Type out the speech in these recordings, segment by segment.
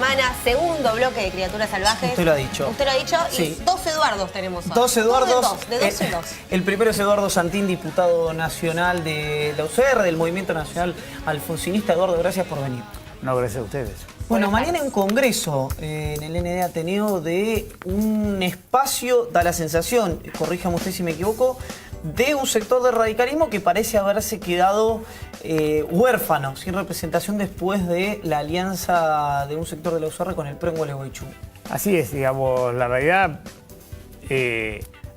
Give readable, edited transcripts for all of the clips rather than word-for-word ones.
semana, segundo bloque de Criaturas Salvajes. Usted lo ha dicho. Usted lo ha dicho, Sí. y dos Eduardos tenemos hoy. Dos Eduardos. De dos en dos. El primero es Eduardo Santín, diputado nacional de la UCR, del Movimiento Nacional Alfonsinista. Eduardo, gracias por venir. No, gracias a ustedes. Bueno, mañana en Congreso, en el ND Ateneo, de un espacio, da la sensación, corríjame usted si me equivoco, de un sector del radicalismo que parece haberse quedado huérfano, sin representación después de la alianza de un sector de la UCR con el PRO en Gualeguaychú. Así es, digamos, la realidad,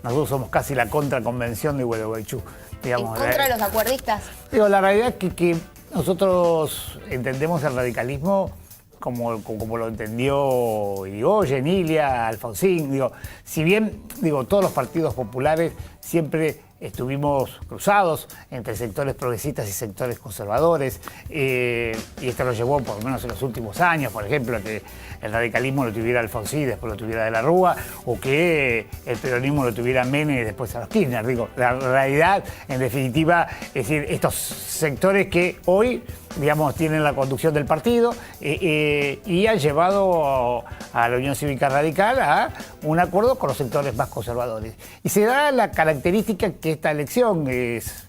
nosotros somos casi la contraconvención de Gualeguaychú. ¿En contra de los acuerdistas? Digo, la realidad es que nosotros entendemos el radicalismo como lo entendió Irigoyen, Ilia, Alfonsín. Digo, si bien todos los partidos populares siempre estuvimos cruzados entre sectores progresistas y sectores conservadores, y esto lo llevó, por lo menos en los últimos años, por ejemplo, a que el radicalismo lo tuviera Alfonsín, después lo tuviera De la Rúa, o que el peronismo lo tuviera Menem y después a los Kirchner. Digo, la realidad, en definitiva, es decir, estos sectores que hoy, digamos, tienen la conducción del partido y han llevado a la Unión Cívica Radical a un acuerdo con los sectores más conservadores. Y se da la característica que esta elección es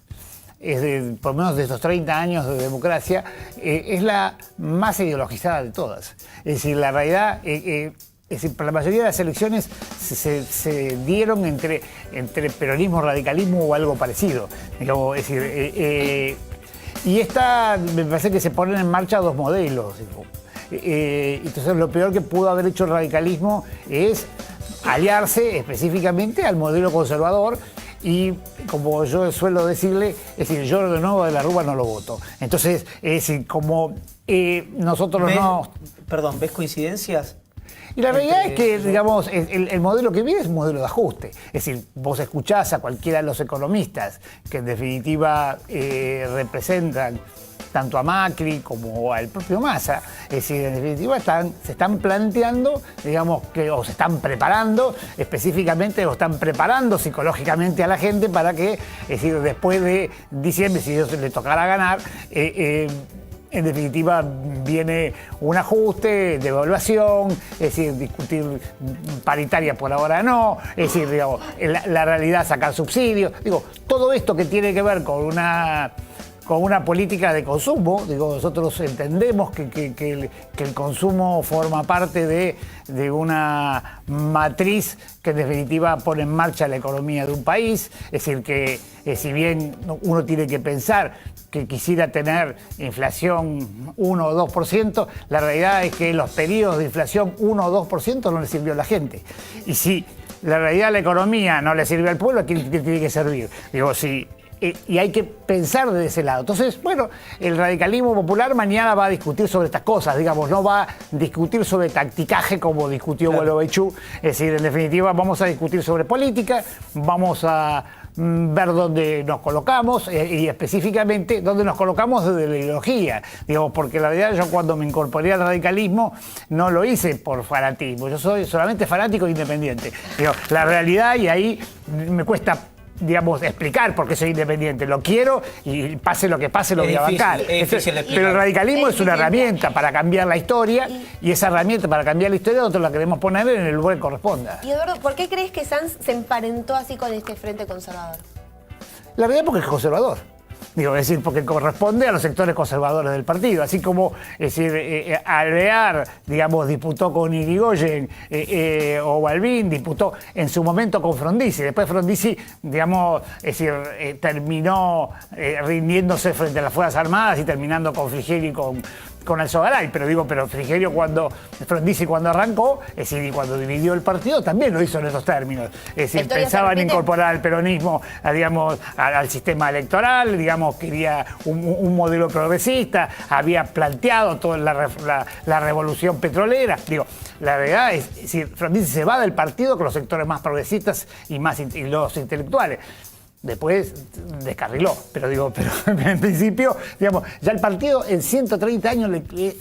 de, por lo menos de estos 30 años de democracia, es la más ideologizada de todas. Es decir, la realidad, es decir, para la mayoría de las elecciones se dieron entre peronismo, radicalismo o algo parecido. Digamos, es decir, y esta, me parece que se ponen en marcha dos modelos. Entonces, lo peor que pudo haber hecho el radicalismo es aliarse específicamente al modelo conservador. Y como yo suelo decirle, es decir, yo de nuevo De la Rúa no lo voto. Entonces, es decir, como nosotros no... Perdón, ¿ves coincidencias? Y la realidad es que, digamos, el modelo que viene es un modelo de ajuste. Es decir, vos escuchás a cualquiera de los economistas que en definitiva representan tanto a Macri como al propio Massa, es decir, en definitiva se están planteando, digamos, o se están preparando, específicamente o están preparando psicológicamente a la gente para que, es decir, después de diciembre, si Dios le tocara ganar, en definitiva viene un ajuste, devaluación, es decir, discutir paritaria por ahora no, es decir, digamos, la realidad sacar subsidios, digo, todo esto que tiene que ver con una política de consumo. Digo, nosotros entendemos que el consumo forma parte de una matriz que en definitiva pone en marcha la economía de un país. Es decir, que si bien uno tiene que pensar que quisiera tener inflación 1 o 2%, la realidad es que en los periodos de inflación 1 o 2% no le sirvió a la gente. Y si la realidad la economía no le sirve al pueblo, ¿a quién tiene que servir? Digo, si... Y hay que pensar de ese lado. Entonces, bueno, el radicalismo popular mañana va a discutir sobre estas cosas, digamos, no va a discutir sobre tacticaje como discutió Gualeguaychú. Es decir, en definitiva, vamos a discutir sobre política, vamos a ver dónde nos colocamos y específicamente dónde nos colocamos desde la ideología. Digamos, porque la verdad yo cuando me incorporé al radicalismo no lo hice por fanatismo, yo soy solamente fanático e independiente. Digo, la realidad, y ahí me cuesta, digamos, explicar por qué soy independiente. Lo quiero y pase lo que pase lo voy a bancar. Pero el radicalismo es una herramienta para cambiar la historia y esa herramienta para cambiar la historia nosotros la queremos poner en el lugar que corresponda. Y Eduardo, ¿por qué crees que Sanz se emparentó así con este frente conservador? La verdad porque es conservador. Digo, es decir, porque corresponde a los sectores conservadores del partido. Así como, es decir, Alvear, digamos, disputó con Irigoyen, o Balbín disputó en su momento con Frondizi. Después Frondizi, digamos, es decir, terminó rindiéndose frente a las Fuerzas Armadas y terminando con Frigerio y con Alzogaray, pero Frigerio Frondizi cuando arrancó, es decir, y cuando dividió el partido, también lo hizo en esos términos. Es decir, pensaban incorporar al peronismo, digamos, al sistema electoral, digamos, quería un modelo progresista, había planteado toda la revolución petrolera. Digo, la verdad es decir, Frondizi se va del partido con los sectores más progresistas y los intelectuales. Después descarriló, pero en principio, digamos, ya el partido en 130 años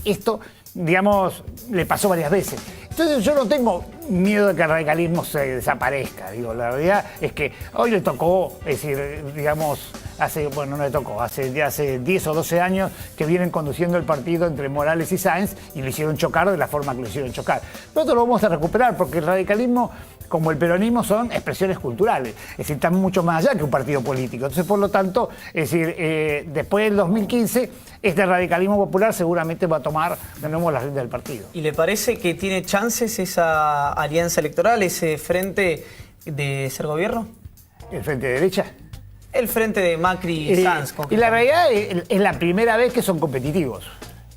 esto, digamos, le pasó varias veces. Entonces yo no tengo miedo de que el radicalismo se desaparezca. Digo, la realidad es que hoy le tocó, es decir, digamos, no le tocó, hace 10 o 12 años que vienen conduciendo el partido entre Morales y Sáenz y lo hicieron chocar de la forma que lo hicieron chocar. Nosotros lo vamos a recuperar porque el radicalismo, como el peronismo, son expresiones culturales, es decir, están mucho más allá que un partido político. Entonces, por lo tanto, es decir, después del 2015, este radicalismo popular seguramente va a tomar de nuevo las riendas del partido. ¿Y le parece que tiene chances esa alianza electoral, ese frente de ser gobierno? ¿El frente de derecha? El frente de Macri y Sanz. Y la realidad es la primera vez que son competitivos.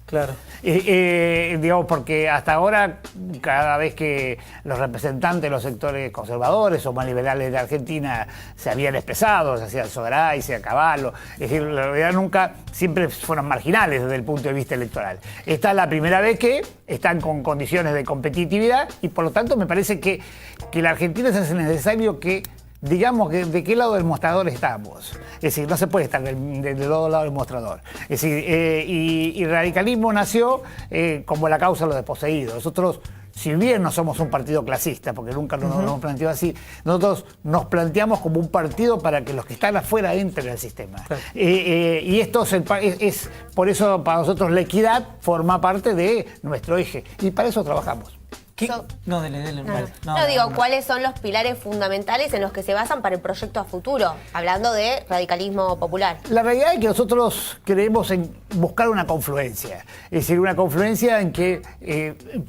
Claro. Digamos, porque hasta ahora, cada vez que los representantes de los sectores conservadores o más liberales de Argentina se habían expresado, se hacía Sogaray, se hacía Cavallo, es decir, la realidad nunca, siempre fueron marginales desde el punto de vista electoral. Esta es la primera vez que están con condiciones de competitividad y por lo tanto me parece que la Argentina es necesario que digamos de qué lado del mostrador estamos. Es decir, no se puede estar del otro lado del mostrador. Es decir, y el radicalismo nació como la causa de los desposeídos. Nosotros, si bien no somos un partido clasista, porque nunca nos hemos planteado así, nosotros nos planteamos como un partido para que los que están afuera entren al sistema. Claro. Y esto es, por eso para nosotros la equidad forma parte de nuestro eje. Y para eso trabajamos. No, dele. No, digo, ¿cuáles son los pilares fundamentales en los que se basan para el proyecto a futuro? Hablando de radicalismo popular. La realidad es que nosotros creemos en buscar una confluencia. Es decir, una confluencia en que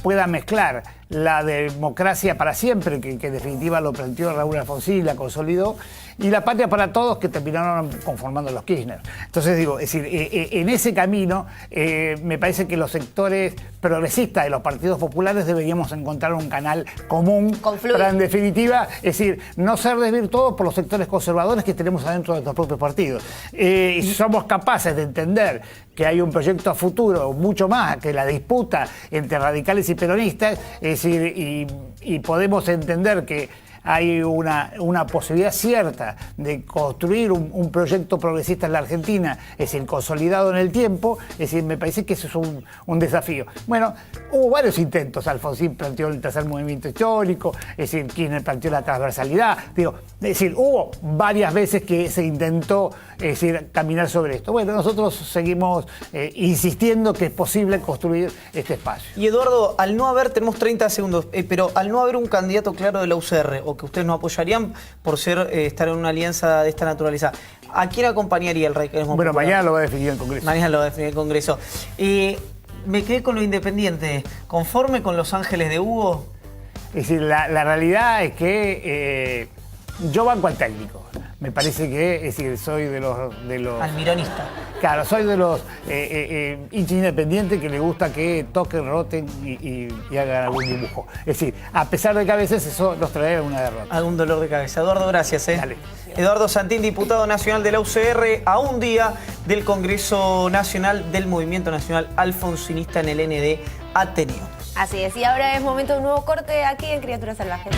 pueda mezclar la democracia para siempre, que en definitiva lo planteó Raúl Alfonsín y la consolidó, y la patria para todos, que terminaron conformando los Kirchner. Entonces digo, es decir, en ese camino me parece que los sectores progresistas de los partidos populares deberíamos encontrar un canal común para, en definitiva, es decir, no ser desvirtuados por los sectores conservadores que tenemos adentro de nuestros propios partidos. Y si somos capaces de entender que hay un proyecto a futuro mucho más que la disputa entre radicales y peronistas, es decir, y podemos entender que hay una posibilidad cierta de construir un proyecto progresista en la Argentina, es decir, consolidado en el tiempo, es decir, me parece que eso es un desafío. Bueno, hubo varios intentos, Alfonsín planteó el tercer movimiento histórico, es decir, Kirchner planteó la transversalidad, digo, es decir, hubo varias veces que se intentó, es decir, caminar sobre esto. Bueno, nosotros seguimos insistiendo que es posible construir este espacio. Y Eduardo, al no haber, tenemos 30 segundos, pero al no haber un candidato claro de la UCR, o que ustedes no apoyarían por estar en una alianza de esta naturaleza, ¿a quién acompañaría el radicalismo popular? Bueno, mañana lo va a definir el Congreso. Mañana lo va a definir el Congreso. Me quedé con lo independiente. ¿Conforme con Los Ángeles de Hugo? Es decir, la realidad es que yo banco al técnico. Me parece que, es decir, soy de los... Almironista. Claro, soy de los hinchas independientes que le gusta que toquen, roten y hagan algún dibujo. Es decir, a pesar de que a veces eso nos trae una derrota. Algún dolor de cabeza. Eduardo, gracias. Dale. Eduardo Santín, diputado nacional de la UCR, a un día del Congreso Nacional del Movimiento Nacional Alfonsinista en el ND Ateneo. Así es, y ahora es momento de un nuevo corte aquí en Criaturas Salvajes.